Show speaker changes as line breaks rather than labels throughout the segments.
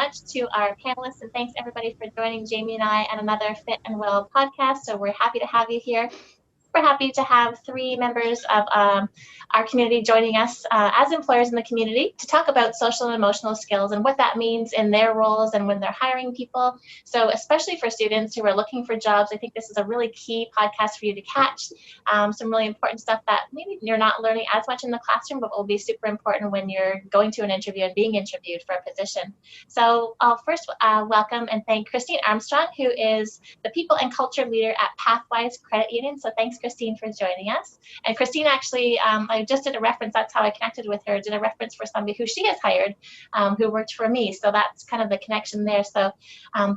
much to our panelists, and thanks everybody for joining Jamie and I on another Fit and Well podcast. So we're happy to have you here. We're happy to have three members of our community joining us as employers in the community to talk about social and emotional skills and what that means in their roles and when they're hiring people. So especially for students who are looking for jobs, I think this is a really key podcast for you to catch some really important stuff that maybe you're not learning as much in the classroom, but will be super important when you're going to an interview and being interviewed for a position. So I'll first welcome and thank Christine Armstrong, who is the People and Culture Leader at Pathwise Credit Union. So thanks, Christine, for joining us. And Christine actually, I just did a reference, that's how I connected with her, did a reference for somebody who she has hired, who worked for me. So that's kind of the connection there. So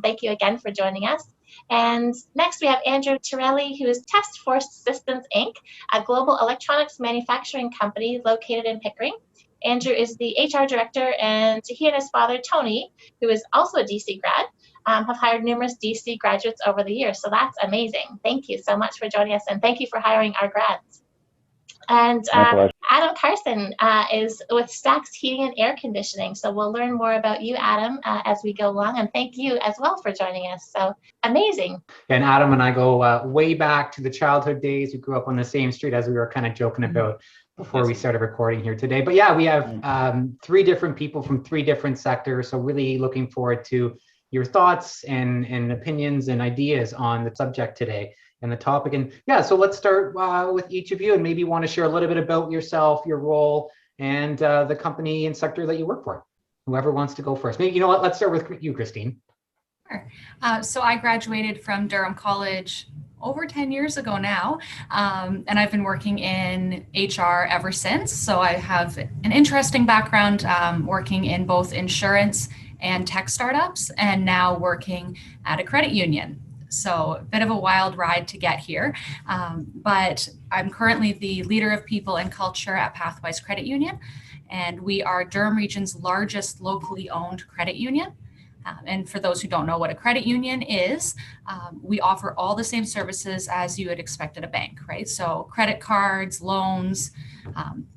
thank you again for joining us. And next we have Andrew Torelli, who is Test Force Systems, Inc., a global electronics manufacturing company located in Pickering. Andrew is the HR director, and he and his father, Tony, who is also a DC grad, have hired numerous DC graduates over the years. So that's amazing. Thank you so much for joining us, and thank you for hiring our grads. And Adam Carson is with Stacks Heating and Air Conditioning. So we'll learn more about you, Adam, as we go along. And thank you as well for joining us. So amazing.
And Adam and I go way back to the childhood days. We grew up on the same street, as we were kind of joking about before we started recording here today. But yeah, we have three different people from three different sectors. So really looking forward to your thoughts and opinions and ideas on the subject today and the topic. And yeah, so let's start with each of you, and maybe want to share a little bit about yourself, your role, and the company and sector that you work for. Whoever wants to go first. Maybe, you know what, let's start with you, Christine.
Sure. So I graduated from Durham College over 10 years ago now, and I've been working in HR ever since. So I have an interesting background working in both insurance and tech startups, and now working at a credit union. So a bit of a wild ride to get here, but I'm currently the leader of people and culture at Pathwise Credit Union, and we are Durham Region's largest locally owned credit union. And for those who don't know what a credit union is, we offer all the same services as you would expect at a bank, right? So credit cards, loans,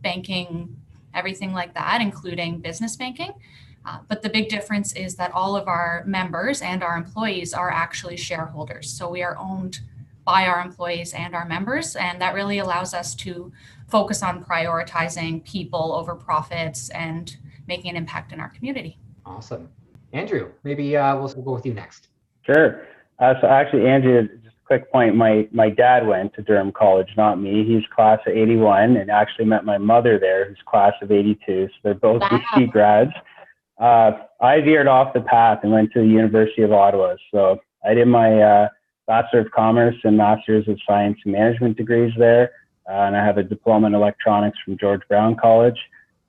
banking, everything like that, including business banking. But the big difference is that all of our members and our employees are actually shareholders. So we are owned by our employees and our members, and that really allows us to focus on prioritizing people over profits and making an impact in our community.
Awesome. Andrew, maybe we'll go with you next.
Sure. So actually, Andrew, just a quick point. My dad went to Durham College, not me. He's class of 81, and actually met my mother there, who's class of 82. So they're both DC grads. I veered off the path and went to the University of Ottawa. So I did my Bachelor of Commerce and Master's of Science and Management degrees there. And I have a diploma in electronics from George Brown College.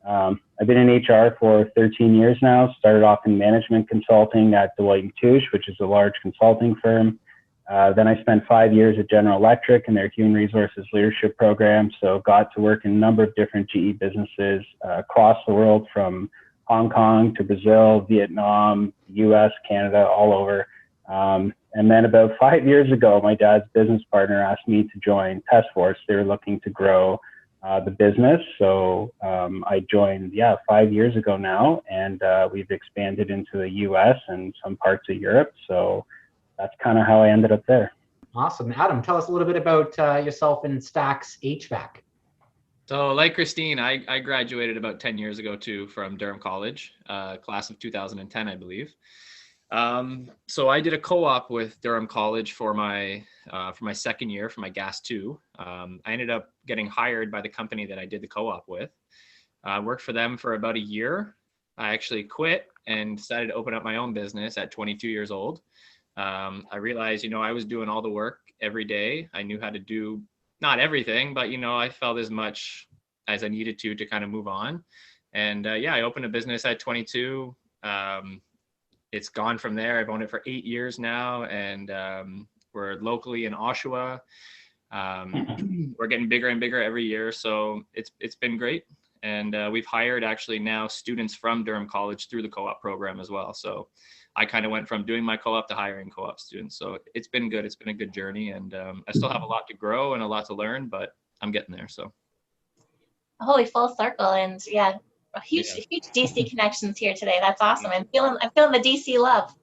I've been in HR for 13 years now. Started off in management consulting at Deloitte & Touche, which is a large consulting firm. Then I spent 5 years at General Electric in their human resources leadership program. So got to work in a number of different GE businesses across the world, from Hong Kong to Brazil, Vietnam, US, Canada, all over. And then about 5 years ago, my dad's business partner asked me to join Test Force. They were looking to grow the business. So I joined, 5 years ago now, and we've expanded into the US and some parts of Europe. So that's kind of how I ended up there.
Awesome. Adam, tell us a little bit about yourself and Stacks HVAC.
So like Christine, I graduated about 10 years ago too from Durham College, class of 2010, I believe. So I did a co-op with Durham College for my second year for my GAS 2. I ended up getting hired by the company that I did the co-op with. I worked for them for about a year. I actually quit and decided to open up my own business at 22 years old. I realized, I was doing all the work every day. I knew how to do not everything, but I felt as much as I needed to kind of move on. And I opened a business at 22. It's gone from there. I've owned it for 8 years now, and we're locally in Oshawa. We're getting bigger and bigger every year, so it's been great. And we've hired actually now students from Durham College through the co-op program as well. So I kind of went from doing my co-op to hiring co-op students. So it's been good. It's been a good journey, and I still have a lot to grow and a lot to learn, but I'm getting there. So
holy full circle. And huge DC connections here today. That's awesome. I'm feeling the DC love.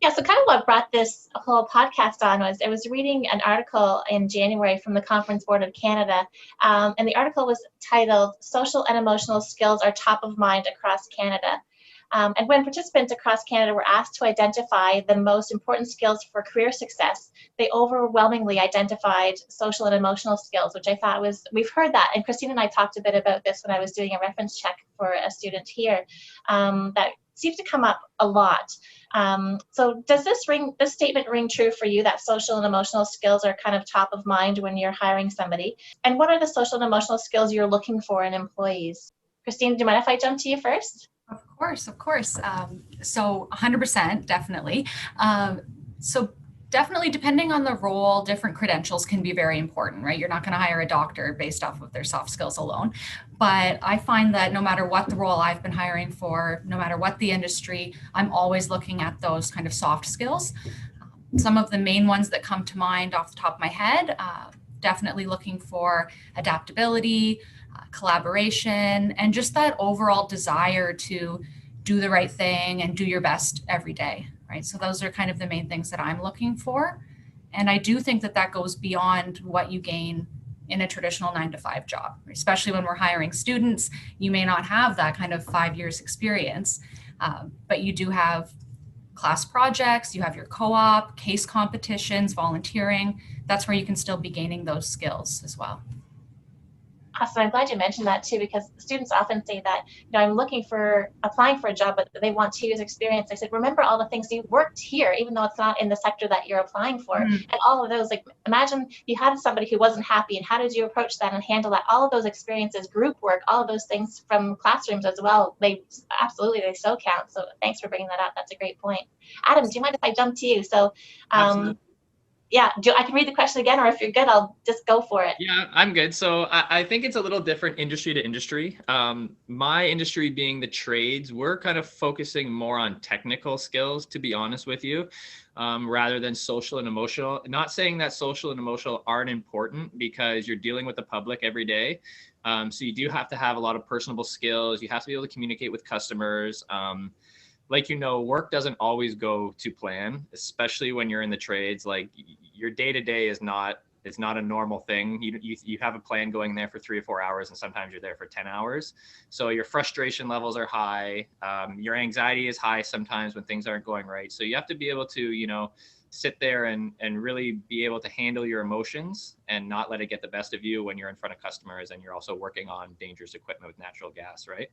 Yeah, so kind of what brought this whole podcast on was I was reading an article in January from the Conference Board of Canada, and the article was titled "Social and Emotional Skills Are Top of Mind Across Canada." And when participants across Canada were asked to identify the most important skills for career success, they overwhelmingly identified social and emotional skills, which I thought was, we've heard that, and Christine and I talked a bit about this when I was doing a reference check for a student here, that seems to come up a lot. So does this statement ring true for you, that social and emotional skills are kind of top of mind when you're hiring somebody? And what are the social and emotional skills you're looking for in employees? Christine, do you mind if I jump to you first?
Of course. So 100%, definitely. So definitely, depending on the role, different credentials can be very important, right? You're not going to hire a doctor based off of their soft skills alone. But I find that no matter what the role I've been hiring for, no matter what the industry, I'm always looking at those kind of soft skills. Some of the main ones that come to mind off the top of my head, definitely looking for adaptability, collaboration, and just that overall desire to do the right thing and do your best every day, right? So those are kind of the main things that I'm looking for. And I do think that that goes beyond what you gain in a traditional 9-to-5 job, especially when we're hiring students. You may not have that kind of 5 years experience, but you do have class projects, you have your co-op, case competitions, volunteering. That's where you can still be gaining those skills as well.
Awesome. I'm glad you mentioned that too, because students often say that, I'm applying for a job, but they want 2 years experience. I said, remember all the things you worked here, even though it's not in the sector that you're applying for. And all of those, like, imagine you had somebody who wasn't happy, and how did you approach that and handle that? All of those experiences, group work, all of those things from classrooms as well, they so count. So thanks for bringing that up. That's a great point. Adam, do you mind if I jump to you? So, yeah, I can read the question again, or if you're good, I'll just go for it.
Yeah, I'm good. So I think it's a little different industry to industry. My industry being the trades, we're kind of focusing more on technical skills, to be honest with you, rather than social and emotional. Not saying that social and emotional aren't important, because you're dealing with the public every day. So you do have to have a lot of personable skills. You have to be able to communicate with customers. Like, work doesn't always go to plan, especially when you're in the trades. Like, your day-to-day is not a normal thing. You have a plan going there for 3 or 4 hours, and sometimes you're there for 10 hours. So your frustration levels are high. Your anxiety is high sometimes when things aren't going right. So you have to be able to, sit there and really be able to handle your emotions and not let it get the best of you when you're in front of customers and you're also working on dangerous equipment with natural gas, right?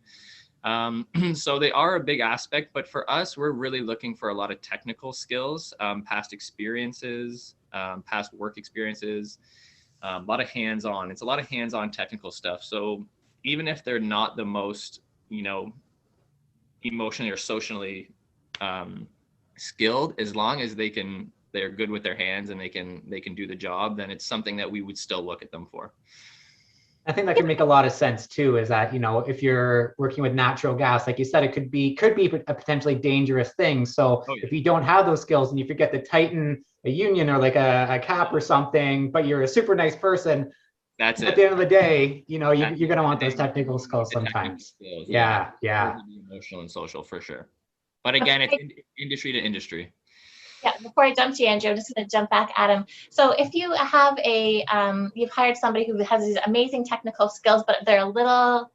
So they are a big aspect, but for us, we're really looking for a lot of technical skills, past experiences, past work experiences, a lot of hands-on. It's a lot of hands-on technical stuff. So even if they're not the most, emotionally or socially skilled, as long as they're good with their hands and they can do the job, then it's something that we would still look at them for.
I think that can make a lot of sense too, is that, if you're working with natural gas, like you said, it could be a potentially dangerous thing. So if you don't have those skills and you forget to tighten a union or like a cap or something, but you're a super nice person, at the end of the day, you're going to want those technical skills sometimes. Yeah.
Emotional and social for sure. But again, it's industry to industry.
Yeah, before I jump to you, Andrew, I'm just going to jump back, Adam. So if you have you've hired somebody who has these amazing technical skills, but they're a little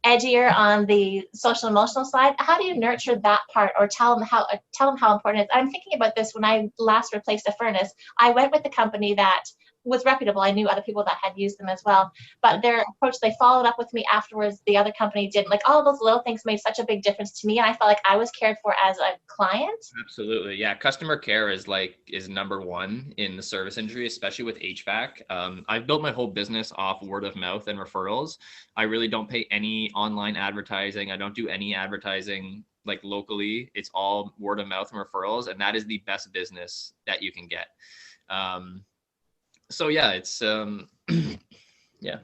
edgier on the social emotional side, how do you nurture that part, or tell them how important it is? I'm thinking about this when I last replaced a furnace. I went with the company that was reputable. I knew other people that had used them as well, but their approach, they followed up with me afterwards. The other company didn't. Like, all of those little things made such a big difference to me, and I felt like I was cared for as a client.
Absolutely. Yeah. Customer care is number one in the service industry, especially with HVAC. I've built my whole business off word of mouth and referrals. I really don't pay any online advertising. I don't do any advertising like locally. It's all word of mouth and referrals, and that is the best business that you can get. So yeah, it's yeah.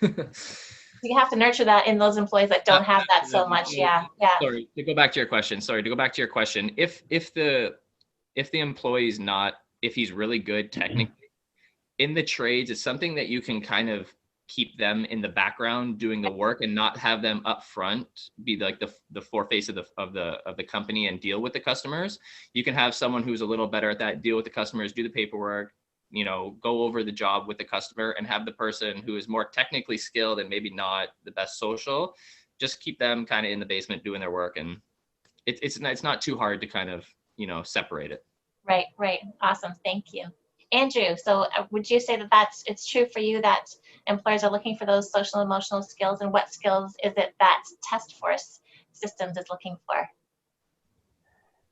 You have to nurture that in those employees that don't have that so much. Yeah.
Sorry, to go back to your question. If the employee's if he's really good technically in the trades, it's something that you can kind of keep them in the background doing the work and not have them up front be like the foreface of the company and deal with the customers. You can have someone who's a little better at that, deal with the customers, do the paperwork, go over the job with the customer, and have the person who is more technically skilled and maybe not the best social, just keep them kind of in the basement doing their work. And it's not too hard to kind of, separate it.
Right. Awesome. Thank you. Andrew, so would you say that it's true for you that employers are looking for those social emotional skills, and what skills is it that Task Force Systems is looking for?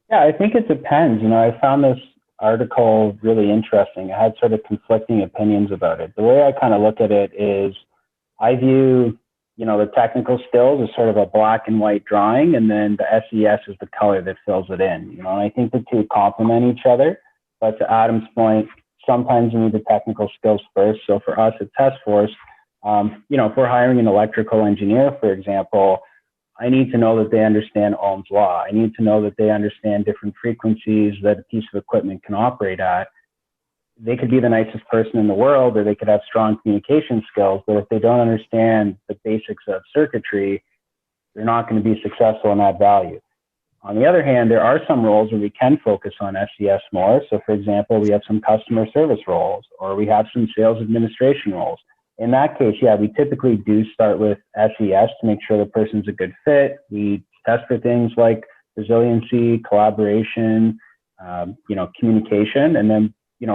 Yeah, I think it depends. I found this article really interesting. I had sort of conflicting opinions about it. The way I kind of look at it is I view, the technical skills as sort of a black and white drawing, and then the SES is the color that fills it in. And I think the two complement each other. But to Adam's point, sometimes you need the technical skills first. So for us at Task Force, if we're hiring an electrical engineer, for example, I need to know that they understand Ohm's law. I need to know that they understand different frequencies that a piece of equipment can operate at. They could be the nicest person in the world, or they could have strong communication skills, but if they don't understand the basics of circuitry, they're not going to be successful and add value. On the other hand, there are some roles where we can focus on SES more. So for example, we have some customer service roles, or we have some sales administration roles. In that case, yeah, we typically do start with SES to make sure the person's a good fit. We test for things like resiliency, collaboration, communication, and then,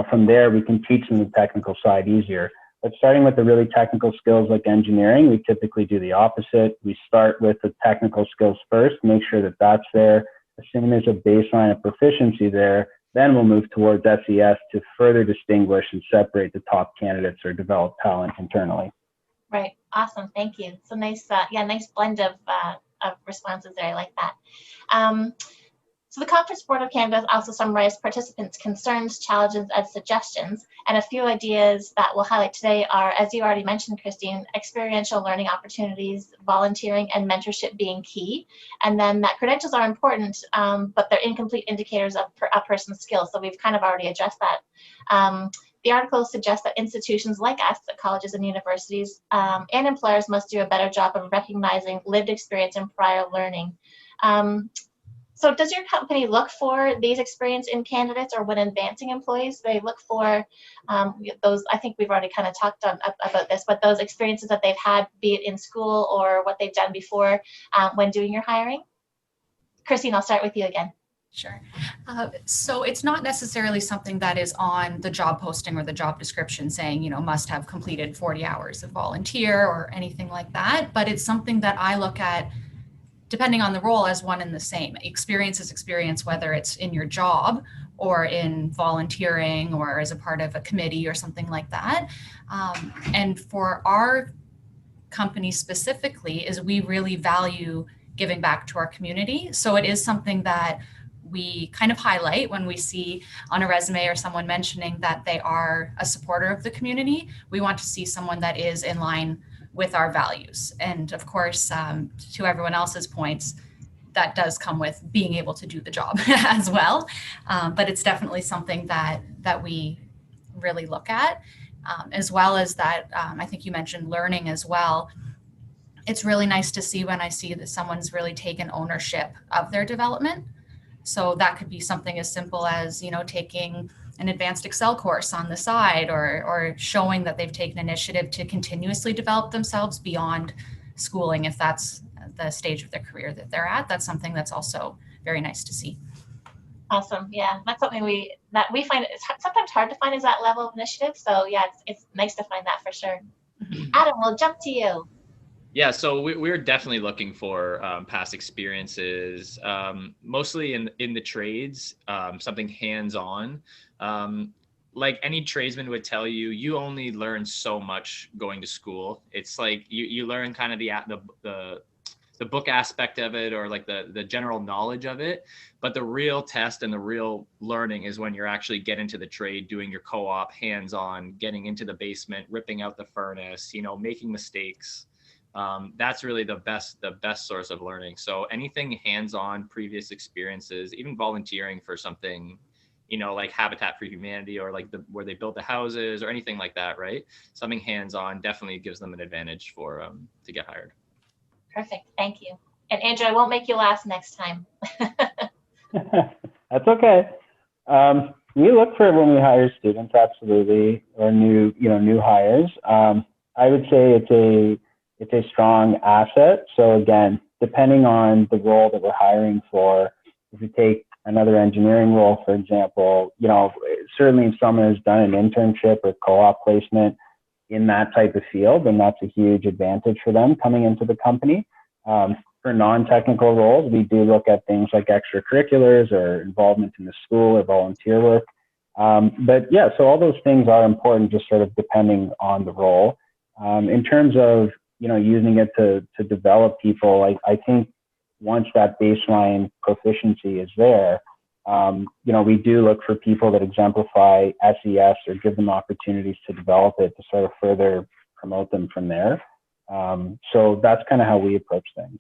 from there we can teach them the technical side easier. But starting with the really technical skills like engineering, we typically do the opposite. We start with the technical skills first, make sure that that's there. Assuming there's a baseline of proficiency there, then we'll move towards SES to further distinguish and separate the top candidates or develop talent internally.
Right. Awesome. Thank you. So nice, nice blend of responses there. I like that. So the Conference Board of Canada has also summarized participants' concerns, challenges, and suggestions. And a few ideas that we'll highlight today are, as you already mentioned, Christine, experiential learning opportunities, volunteering, and mentorship being key. And then that credentials are important, but they're incomplete indicators of a person's skills. So we've kind of already addressed that. The article suggests that institutions like us at colleges and universities and employers must do a better job of recognizing lived experience and prior learning. So does your company look for these experience in candidates, or when advancing employees, they look for those, I think we've already kind of talked about this, but those experiences that they've had, be it in school or what they've done before when doing your hiring? Christine, I'll start with you again.
Sure. So it's not necessarily something that is on the job posting or the job description saying, must have completed 40 hours of volunteer or anything like that, but it's something that I look at depending on the role as one and the same. Experience is experience, whether it's in your job or in volunteering or as a part of a committee or something like that. And for our company specifically, is we really value giving back to our community. So it is something that we kind of highlight when we see on a resume or someone mentioning that they are a supporter of the community. We want to see someone that is in line with our values. And of course, to everyone else's points, that does come with being able to do the job as well. But it's definitely something that we really look at, as well as that. I think you mentioned learning as well. It's really nice to see when I see that someone's really taken ownership of their development. So that could be something as simple as, taking an advanced Excel course on the side, or showing that they've taken initiative to continuously develop themselves beyond schooling, if that's the stage of their career that they're at. That's something that's also very nice to see.
Awesome. Yeah, that's something we find it's sometimes hard to find, is that level of initiative. So yeah, it's nice to find that for sure. Adam, we'll jump to you.
Yeah, so we're definitely looking for past experiences, mostly in the trades, something hands-on. Like any tradesman would tell you, you only learn so much going to school. It's like you learn kind of the book aspect of it, or like the general knowledge of it. But the real test and the real learning is when you're actually getting into the trade, doing your co-op, hands-on, getting into the basement, ripping out the furnace, making mistakes. That's really the best source of learning. So anything hands-on, previous experiences, even volunteering for something, like Habitat for Humanity or like where they built the houses or anything like that, right? Something hands-on definitely gives them an advantage for to get hired.
Perfect. Thank you. And Andrew, I won't make you last next time.
That's okay. We look for when we hire students, absolutely, or new hires. I would say it's a strong asset. So again, depending on the role that we're hiring for, if you take another engineering role, for example, certainly if someone has done an internship or co-op placement in that type of field, then that's a huge advantage for them coming into the company. For non-technical roles, we do look at things like extracurriculars or involvement in the school or volunteer work. But yeah, so all those things are important, just sort of depending on the role. In terms of, using it to develop people, I think once that baseline proficiency is there, we do look for people that exemplify SES or give them opportunities to develop it to sort of further promote them from there. So that's kind of how we approach things.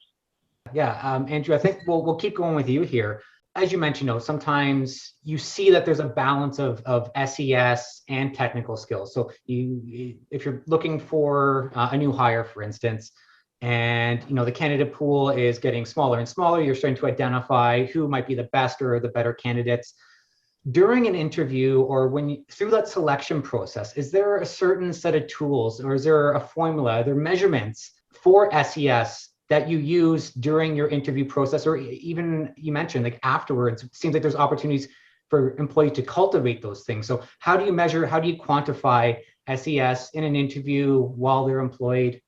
Yeah, Andrew, I think we'll keep going with you here. As you mentioned, sometimes you see that there's a balance of SES and technical skills. So if you're looking for a new hire, for instance, and the candidate pool is getting smaller and smaller, you're starting to identify who might be the best or the better candidates. During an interview or through that selection process, is there a certain set of tools or is there a formula, are there measurements for SES that you use during your interview process, or even you mentioned like afterwards? It seems like there's opportunities for employees to cultivate those things. So how do you measure, how do you quantify SES in an interview while they're employed?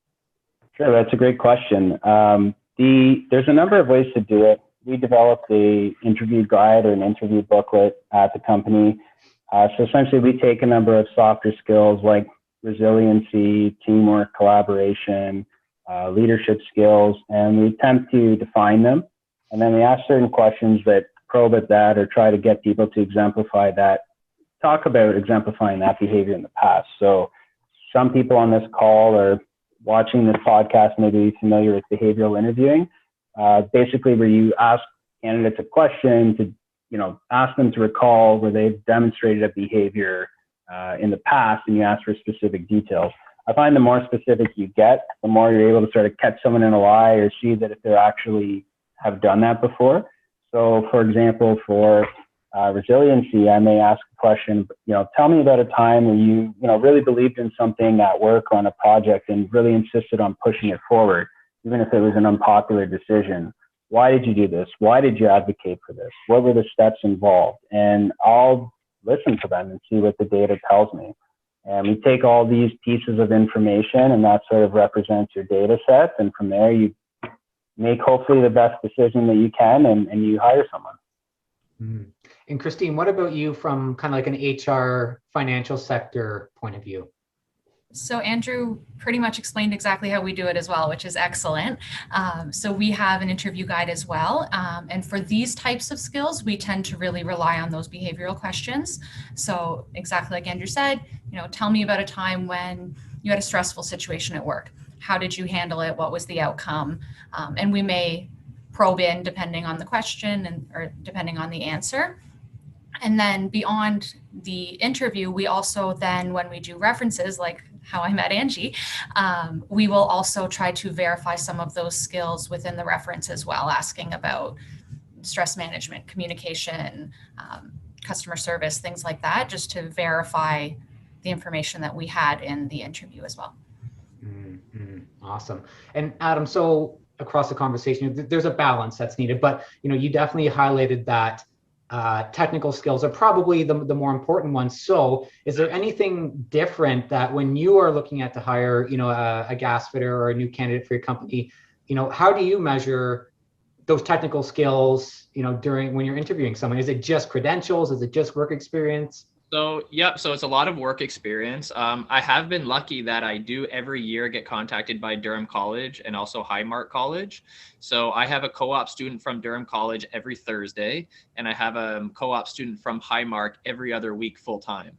Sure, that's a great question. There's a number of ways to do it. We developed a interview guide or an interview booklet at the company. So essentially we take a number of softer skills like resiliency, teamwork, collaboration, leadership skills, and we attempt to define them. And then we ask certain questions that probe at that or try to get people to exemplify that, talk about exemplifying that behavior in the past. So some people on this call or watching this podcast may be familiar with behavioral interviewing, basically where you ask candidates a question to, ask them to recall where they've demonstrated a behavior in the past, and you ask for specific details. I find the more specific you get, the more you're able to sort of catch someone in a lie or see that if they actually have done that before. So for example, for resiliency, I may ask a question, tell me about a time where you, really believed in something at work or on a project and really insisted on pushing it forward, even if it was an unpopular decision. Why did you do this? Why did you advocate for this? What were the steps involved? And I'll listen to them and see what the data tells me. And we take all these pieces of information and that sort of represents your data set. And from there, you make hopefully the best decision that you can and you hire someone.
Mm. And Christine, what about you from kind of like an HR financial sector point of view?
So Andrew pretty much explained exactly how we do it as well, which is excellent. So we have an interview guide as well. And for these types of skills, we tend to really rely on those behavioral questions. So exactly like Andrew said, tell me about a time when you had a stressful situation at work. How did you handle it? What was the outcome? And we may probe in depending on the question or depending on the answer. And then beyond the interview, we also then, when we do references, like how I met Angie, we will also try to verify some of those skills within the reference as well, asking about stress management, communication, customer service, things like that, just to verify the information that we had in the interview as well.
Mm-hmm. Awesome. And Adam, so across the conversation, there's a balance that's needed, but you definitely highlighted that technical skills are probably the more important ones. So is there anything different that when you are looking at to hire, a gas fitter or a new candidate for your company, how do you measure those technical skills, during when you're interviewing someone? Is it just credentials? Is it just work experience?
So it's a lot of work experience. I have been lucky that I do every year get contacted by Durham College and also Highmark College. So I have a co-op student from Durham College every Thursday, and I have a co-op student from Highmark every other week full time.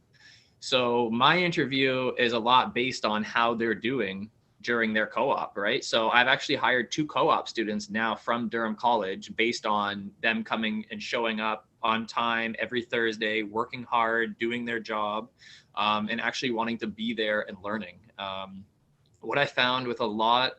So my interview is a lot based on how they're doing during their co-op, right? So I've actually hired 2 co-op students now from Durham College based on them coming and showing up on time every Thursday, working hard, doing their job, and actually wanting to be there and learning. What I found with a lot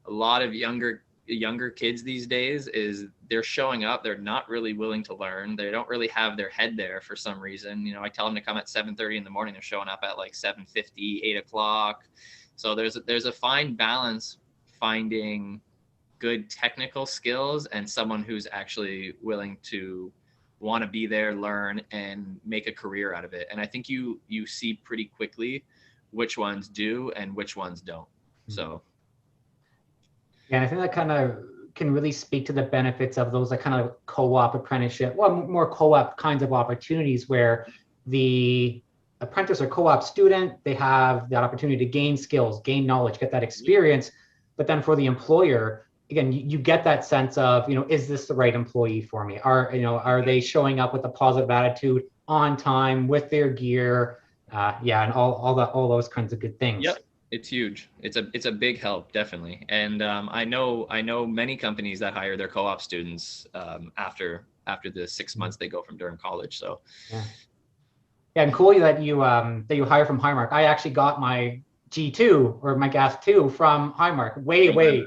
of younger kids these days is they're showing up, they're not really willing to learn, they don't really have their head there for some reason. I tell them to come at 7:30 in the morning, they're showing up at like 7:50, 8 o'clock. So there's a fine balance finding good technical skills and someone who's actually willing to want to be there, learn, and make a career out of it. And I think you see pretty quickly which ones do and which ones don't. So
yeah, and I think that kind of can really speak to the benefits of those like kind of co-op apprenticeship, well, more co-op kinds of opportunities where the apprentice or co-op student, they have that opportunity to gain skills, gain knowledge, get that experience. But then for the employer, again, you get that sense of, is this the right employee for me? Are they showing up with a positive attitude, on time, with their gear? And all those kinds of good things.
Yep, it's huge. It's a big help, definitely. And I know many companies that hire their co-op students after the 6 months they go from Durham College. So
yeah, and cool that you hire from Highmark. I actually got my G2 or my Gas 2 from Highmark way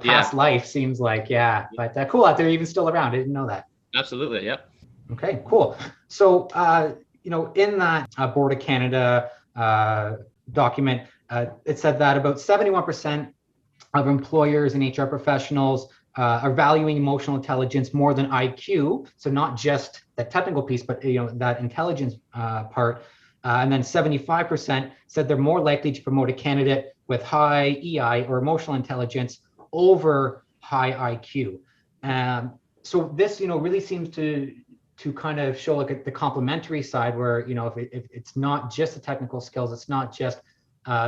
past life, seems like. But cool that they're even still around. I didn't know that.
Absolutely. Yep.
Okay, cool. So in that Board of Canada document, it said that about 71% of employers and HR professionals are valuing emotional intelligence more than IQ. So not just the technical piece, but that intelligence part. And then 75% said they're more likely to promote a candidate with high EI or emotional intelligence over high IQ. So this, really seems to kind of show like the complementary side where, if it's not just the technical skills, it's not just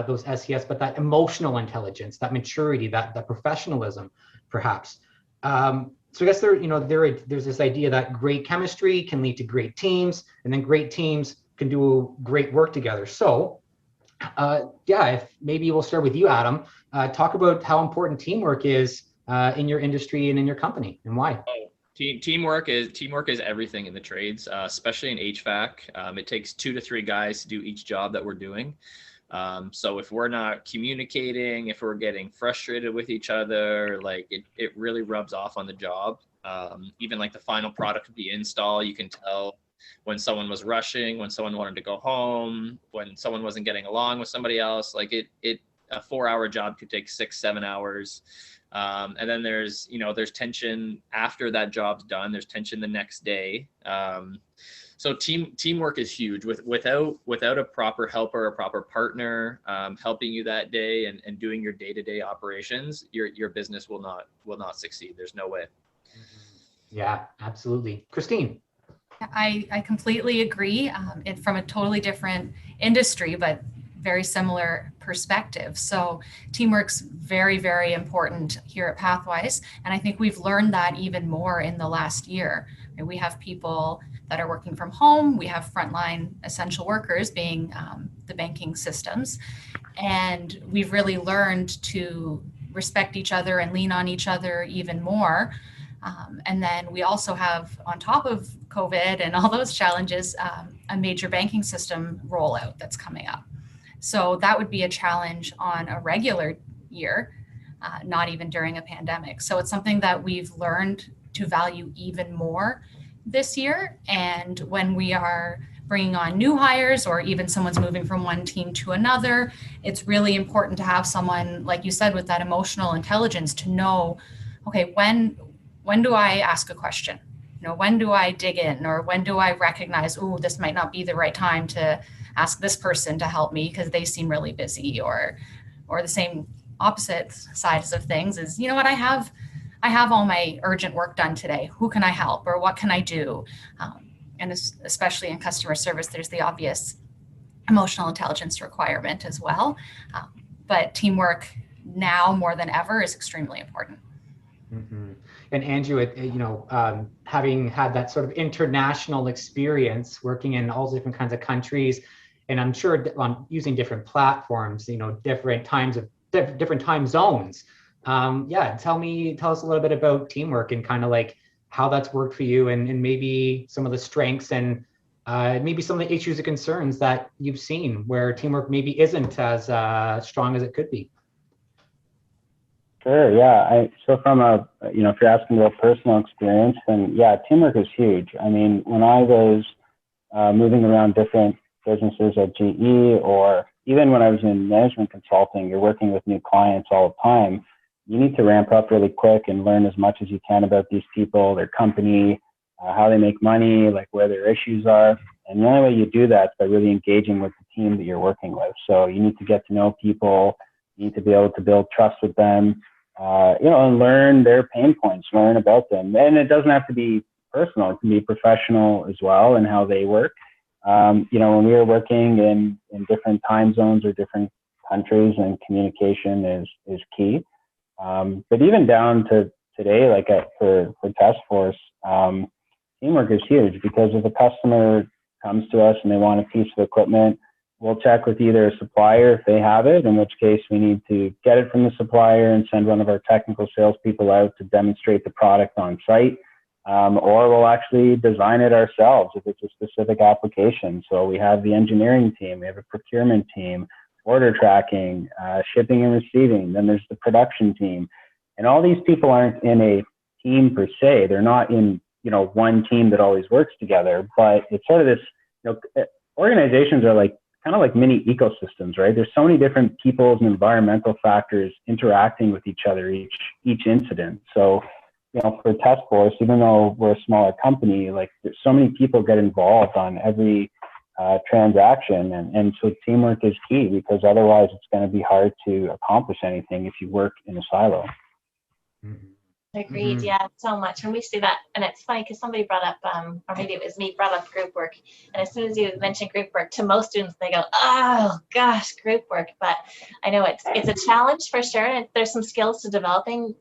those SES, but that emotional intelligence, that maturity, that professionalism, perhaps. So I guess there's this idea that great chemistry can lead to great teams, and then great teams can do great work together. So if maybe we'll start with you, Adam. Talk about how important teamwork is in your industry and in your company, and why.
Teamwork is everything in the trades, especially in HVAC. It takes 2 to 3 guys to do each job that we're doing. So if we're not communicating, if we're getting frustrated with each other, like it really rubs off on the job. Even like the final product of the install, you can tell when someone was rushing, when someone wanted to go home, when someone wasn't getting along with somebody else. Like a 4-hour job could take 6-7 hours. And then there's tension after that job's done. There's tension the next day. So teamwork is huge. Without a proper helper, a proper partner helping you that day and doing your day-to-day operations, your business will not succeed. There's no way.
Yeah, absolutely. Christine.
I completely agree. From a totally different industry, but very similar perspective. So teamwork's very, very important here at Pathwise. And I think we've learned that even more in the last year. We have people that are working from home. We have frontline essential workers being the banking systems. And we've really learned to respect each other and lean on each other even more. And then we also have, on top of COVID and all those challenges, a major banking system rollout that's coming up. So that would be a challenge on a regular year, not even during a pandemic. So it's something that we've learned to value even more this year. And when we are bringing on new hires, or even someone's moving from one team to another, it's really important to have someone, like you said, with that emotional intelligence to know, okay, when do I ask a question? When do I dig in, or when do I recognize, oh, this might not be the right time to ask this person to help me because they seem really busy, or the same opposite sides of things is, you know what, I have all my urgent work done today. Who can I help, or what can I do? And especially in customer service, there's the obvious emotional intelligence requirement as well. But teamwork now more than ever is extremely important.
Mm-hmm. And Andrew, having had that sort of international experience working in all different kinds of countries, and I'm sure on using different platforms, different time zones. Tell us a little bit about teamwork and kind of like how that's worked for you, and maybe some of the strengths and maybe some of the issues and concerns that you've seen where teamwork maybe isn't as strong as it could be.
Sure, yeah. So from if you're asking about personal experience, then yeah, teamwork is huge. I mean, when I was moving around different businesses at GE, or even when I was in management consulting, you're working with new clients all the time. You need to ramp up really quick and learn as much as you can about these people, their company, how they make money, like where their issues are. And the only way you do that is by really engaging with the team that you're working with. So you need to get to know people. You need to be able to build trust with them, and learn their pain points, learn about them. And it doesn't have to be personal. It can be professional as well and how they work. When we were working in different time zones or different countries, and communication is key. But even down to today, like for Task Force, teamwork is huge, because if a customer comes to us and they want a piece of equipment, we'll check with either a supplier if they have it, in which case we need to get it from the supplier and send one of our technical salespeople out to demonstrate the product on site, or we'll actually design it ourselves if it's a specific application. So we have the engineering team, we have a procurement team, order tracking, shipping and receiving. Then there's the production team. And all these people aren't in a team per se. They're not in, one team that always works together, but it's sort of this, organizations are kind of like mini ecosystems, right? There's so many different peoples and environmental factors interacting with each other, each incident. So, for Task Force, even though we're a smaller company, there's so many people get involved on every transaction. And so teamwork is key, because otherwise it's going to be hard to accomplish anything if you work in a silo.
Agreed. Yeah, so much. And we see that, and it's funny because somebody brought up, or maybe it was me, brought up group work. And as soon as you mention group work, to most students, they go, "Oh gosh, group work." But I know it's a challenge for sure, and there's some skills to developing,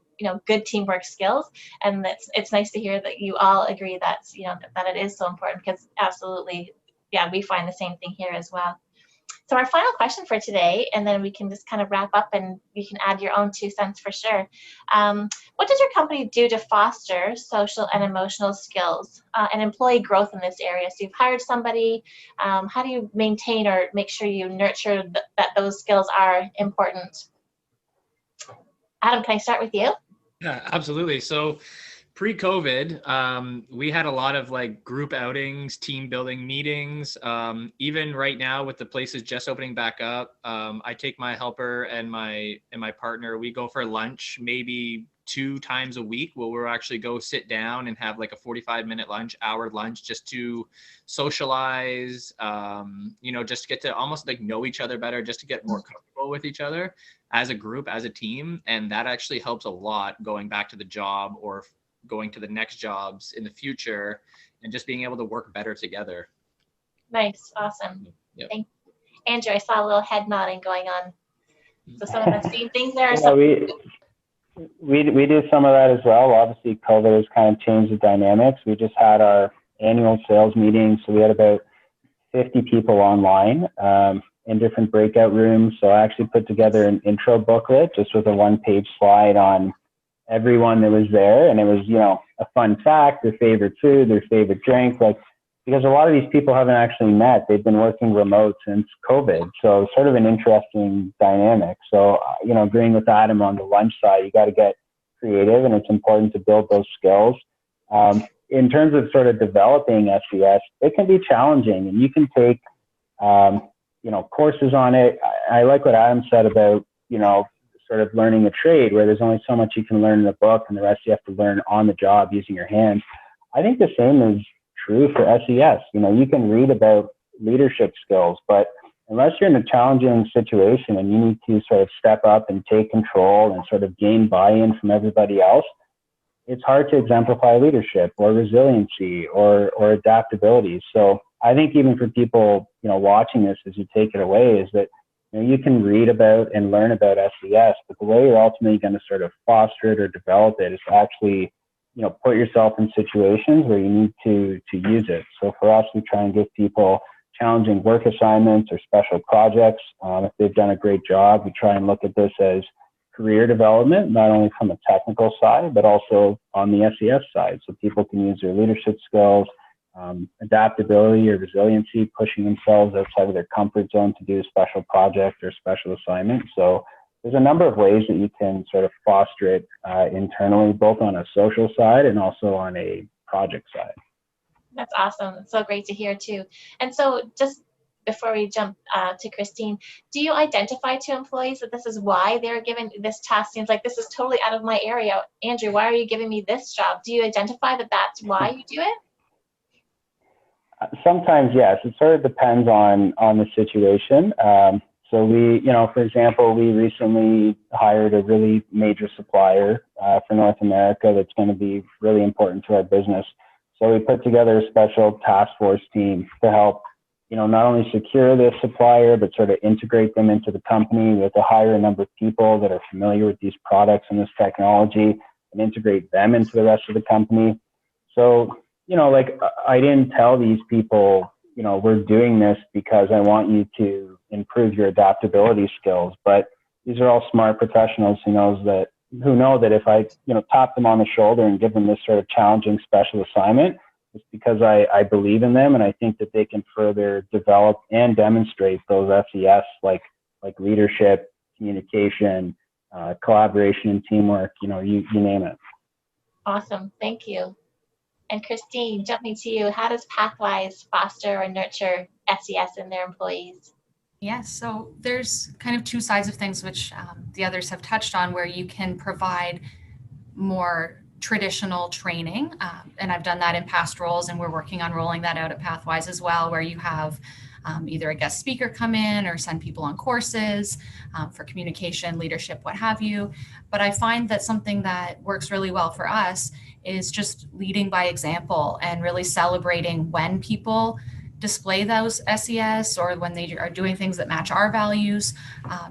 good teamwork skills. And it's nice to hear that you all agree that that it is so important, because absolutely, yeah, we find the same thing here as well. So our final question for today, and then we can just kind of wrap up, and you can add your own 2 cents for sure. What does your company do to foster social and emotional skills and employee growth in this area? So you've hired somebody. How do you maintain or make sure you nurture that those skills are important? Adam, can I start with you?
Yeah, absolutely. So pre-COVID, we had a lot of group outings, team building meetings. Even right now with the places just opening back up, I take my helper and my partner, we go for lunch maybe 2 times a week, where we'll actually go sit down and have a 45-minute hour lunch, just to socialize, just to get to almost know each other better, just to get more comfortable with each other as a group, as a team. And that actually helps a lot going back to the job or going to the next jobs in the future, and just being able to work better together.
Nice. Awesome.
Yep.
Thank you. Andrew, I saw a little head nodding going on. So some of the same things there.
Yeah, we do some of that as well. Obviously, COVID has kind of changed the dynamics. We just had our annual sales meeting, so we had about 50 people online in different breakout rooms. So I actually put together an intro booklet just with a 1-page slide on everyone that was there, and it was a fun fact, their favorite food, their favorite drink, because a lot of these people haven't actually met. They've been working remote since COVID, so sort of an interesting dynamic. So agreeing with Adam on the lunch side, you got to get creative, and it's important to build those skills. In terms of sort of developing SES, it can be challenging, and you can take courses on it. I like what Adam said about sort of learning a trade, where there's only so much you can learn in a book, and the rest you have to learn on the job using your hands. I think the same is true for SES. You can read about leadership skills, but unless you're in a challenging situation and you need to sort of step up and take control and sort of gain buy-in from everybody else, it's hard to exemplify leadership or resiliency or adaptability. So I think even for people, watching this as you take it away, is that you can read about and learn about SES, but the way you're ultimately going to sort of foster it or develop it is to actually, put yourself in situations where you need to use it. So for us, we try and give people challenging work assignments or special projects. If they've done a great job, we try and look at this as career development, not only from a technical side, but also on the SES side. So people can use their leadership skills, adaptability or resiliency, pushing themselves outside of their comfort zone to do a special project or special assignment. So there's a number of ways that you can sort of foster it internally, both on a social side and also on a project side.
That's awesome. It's so great to hear too. And so just before we jump to Christine, do you identify to employees that this is why they're given this task? Seems like this is totally out of my area. Andrew, why are you giving me this job? Do you identify that that's why you do it?
Sometimes, yes. It sort of depends on the situation. So we, for example, we recently hired a really major supplier for North America that's going to be really important to our business. So we put together a special task force team to help, not only secure this supplier, but sort of integrate them into the company. We have to hire a number of people that are familiar with these products and this technology and integrate them into the rest of the company. So, I didn't tell these people, we're doing this because I want you to improve your adaptability skills. But these are all smart professionals who know that if I, tap them on the shoulder and give them this sort of challenging special assignment, it's because I believe in them and I think that they can further develop and demonstrate those SES like leadership, communication, collaboration, and teamwork. You name it.
Awesome, thank you. And Christine, jumping to you, how does Pathwise foster or nurture SES in their employees?
Yes, so there's kind of two sides of things, which the others have touched on, where you can provide more traditional training. And I've done that in past roles, and we're working on rolling that out at Pathwise as well, where you have either a guest speaker come in or send people on courses for communication, leadership, what have you. But I find that something that works really well for us is just leading by example and really celebrating when people display those SES or when they are doing things that match our values,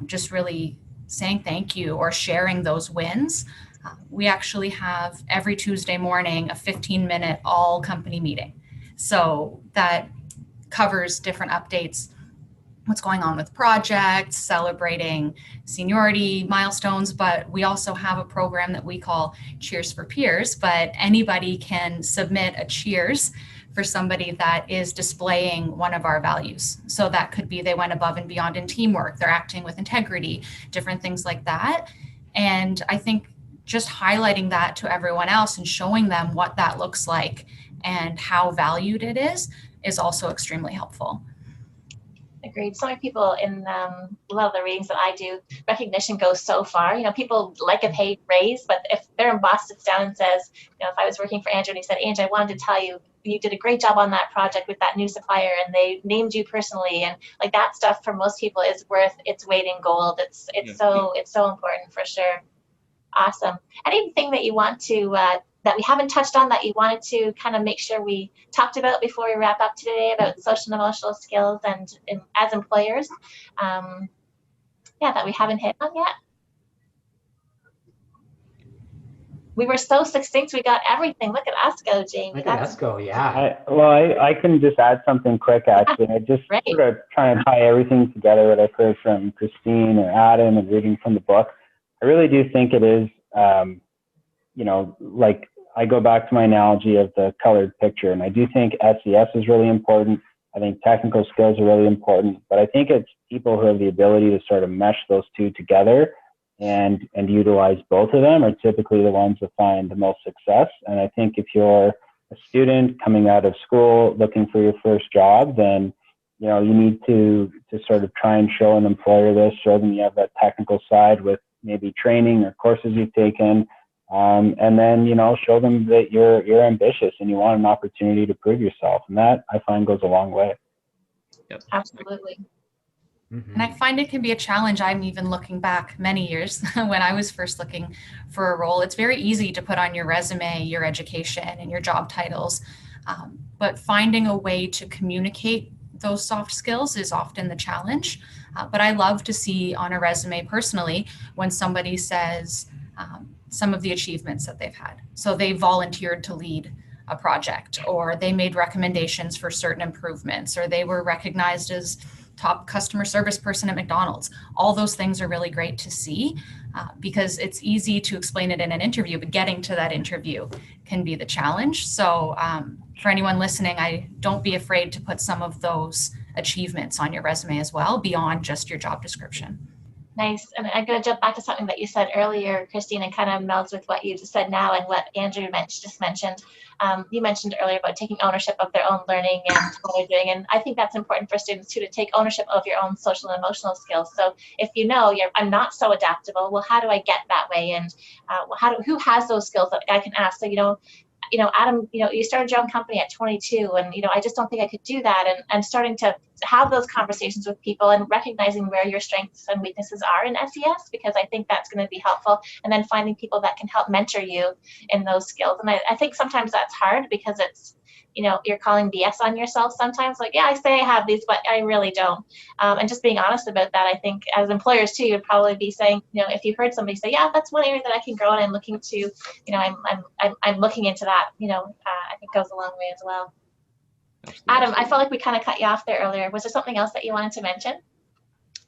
just really saying thank you or sharing those wins. We actually have every Tuesday morning a 15-minute all company meeting. So that covers different updates, what's going on with projects, celebrating seniority milestones, but we also have a program that we call Cheers for Peers, but anybody can submit a cheers for somebody that is displaying one of our values. So that could be they went above and beyond in teamwork, they're acting with integrity, different things like that. And I think just highlighting that to everyone else and showing them what that looks like and how valued it is also extremely helpful.
Agreed. So many people in a lot of the readings that I do, recognition goes so far. People like a pay raise, but if their boss sits down and says, if I was working for Andrew and he said, Andrew, I wanted to tell you, you did a great job on that project with that new supplier and they named you personally, and like that stuff for most people is worth its weight in gold. It's so important for sure. Awesome. Anything that you want to that we haven't touched on that you wanted to kind of make sure we talked about before we wrap up today about social and emotional skills and as employers, that we haven't hit on yet? We were so succinct, we got everything. Look at us go, Jamie.
Look at us go, yeah.
I can just add something quick, actually. I just sort of trying to tie everything together that I've heard from Christine or Adam and reading from the book. I really do think it is, like I go back to my analogy of the colored picture, and I do think SES is really important. I think technical skills are really important, but I think it's people who have the ability to sort of mesh those two together and utilize both of them are typically the ones that find the most success. And I think if you're a student coming out of school looking for your first job, then you need to sort of try and show an employer this, show them you have that technical side with maybe training or courses you've taken, and then show them that you're ambitious and you want an opportunity to prove yourself, and that I find goes a long way.
Yep.
Absolutely.
Mm-hmm.
And I find it can be a challenge. I'm even looking back many years when I was first looking for a role. It's very easy to put on your resume your education and your job titles, but finding a way to communicate those soft skills is often the challenge. But I love to see on a resume personally when somebody says some of the achievements that they've had. So they volunteered to lead a project, or they made recommendations for certain improvements, or they were recognized as top customer service person at McDonald's. All those things are really great to see because it's easy to explain it in an interview, but getting to that interview can be the challenge. So for anyone listening, don't be afraid to put some of those achievements on your resume as well, beyond just your job description.
Nice. And I'm going to jump back to something that you said earlier, Christine, and kind of melds with what you just said now and what Andrew just mentioned. You mentioned earlier about taking ownership of their own learning and what they're doing. And I think that's important for students too, to take ownership of your own social and emotional skills. So if you know I'm not so adaptable, well, how do I get that way? And who has those skills that I can ask? So, Adam, you started your own company at 22, and, I just don't think I could do that. And starting to have those conversations with people and recognizing where your strengths and weaknesses are in SES, because I think that's going to be helpful. And then finding people that can help mentor you in those skills. And I think sometimes that's hard because it's, you're calling BS on yourself sometimes. Like, yeah, I say I have these, but I really don't. And just being honest about that, I think as employers too, you'd probably be saying, if you heard somebody say, yeah, that's one area that I can grow in, I'm looking to, I'm looking into that, I think goes a long way as well. Adam, I felt like we kind of cut you off there earlier. Was there something else that you wanted to mention?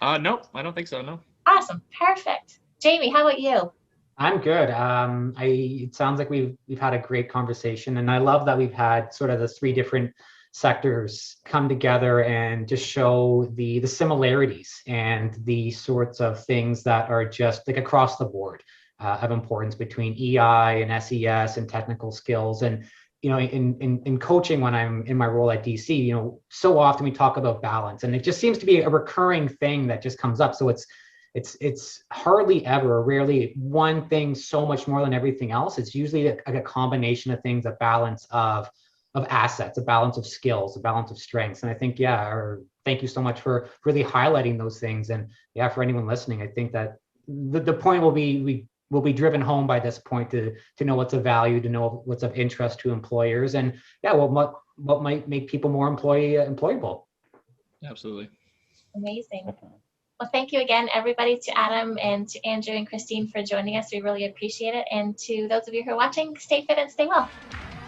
No, I don't think so. No.
Awesome. Perfect. Jamie, how about you?
I'm good. It sounds like we've had a great conversation, and I love that we've had sort of the three different sectors come together and just show the similarities and the sorts of things that are just like across the board of importance between EI and SES and technical skills. And in coaching, when I'm in my role at DC, so often we talk about balance, and it just seems to be a recurring thing that just comes up. So it's hardly ever, or rarely, one thing so much more than everything else. It's usually a combination of things, a balance of assets, a balance of skills, a balance of strengths. And I think, thank you so much for really highlighting those things. And for anyone listening, I think that the point will be driven home by this point to know what's of value, to know what's of interest to employers, and what might make people more employable.
Absolutely.
Amazing. Well, thank you again, everybody, to Adam and to Andrew and Christine for joining us. We really appreciate it. And to those of you who are watching, stay fit and stay well.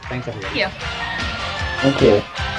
Thanks, everybody.
Thank you.
Thank you.